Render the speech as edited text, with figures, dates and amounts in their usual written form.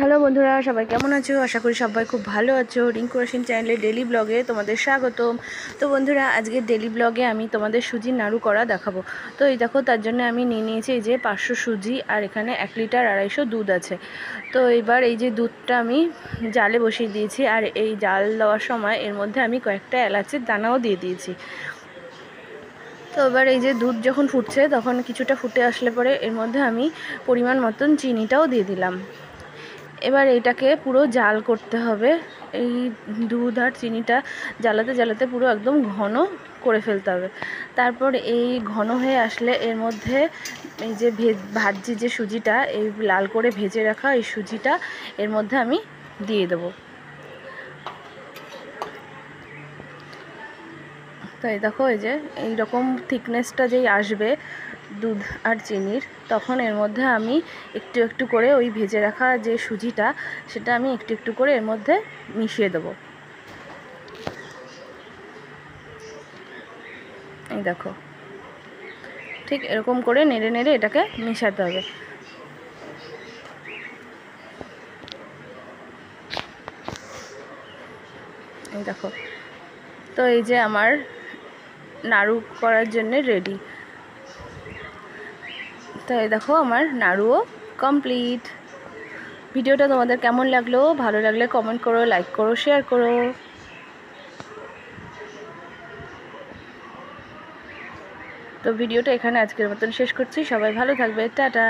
Hello বন্ধুরা, সবাই কেমন আছো? আশা করি সবাই খুব ভালো আছো। রিঙ্কু রশিন চ্যানেলে ডেলি ব্লগে তোমাদের স্বাগতম। তো বন্ধুরা, আজকের ডেলি ব্লগে আমি তোমাদের সুজির নাড়ু করা দেখাবো। তো এই দেখো, তার জন্য আমি নিয়ে নিয়েছি এই যে 500 সুজি, আর এখানে 1 লিটার 250 দুধ আছে। তো এবার এই যে দুধটা আমি জালে বসিয়ে দিয়েছি, আর এই জাল দেওয়ার সময় এর মধ্যে আমি কয়েকটা এলাচের দানাও দিয়ে দিয়েছি। তো এবার এই যে দুধ যখন ফুটছে, তখন কিছুটা ফুটে আসলে পরে এর মধ্যে আমি পরিমাণ মতন চিনিটাও দিয়ে দিলাম। এবার এইটাকে পুরো জাল করতে হবে। এই দুধ আর চিনিটা জ্বালাতে জ্বালাতে পুরো একদম ঘন করে ফেলতে হবে। তারপর এই ঘন হয়ে আসলে এর মধ্যে এই যে ভাজি যে সুজিটা, এই লাল করে ভেজে রাখা এই সুজিটা এর মধ্যে আমি দিয়ে দেবো। তাই দেখো, এই যে এইরকম থিকনেসটা যেই আসবে দুধ আর চিনির, তখন এর মধ্যে আমি একটু একটু করে ওই ভেজে রাখা যে সুজিটা, সেটা আমি একটু একটু করে এর মধ্যে মিশিয়ে দেবো। এই দেখো, ঠিক এরকম করে নেড়ে নেড়ে এটাকে মেশাতে হবে। এই দেখো, তো এই যে আমার নাড়ু করার জন্য রেডি। তো এই দেখো, আমার নাড়ুও কমপ্লিট। ভিডিওটা তোমাদের কেমন লাগলো? ভালো লাগলে কমেন্ট করো, লাইক করো, শেয়ার করো। তো ভিডিওটা এখানে আজকের মতন শেষ করছি। সবাই ভালো থাকবে, টাটা।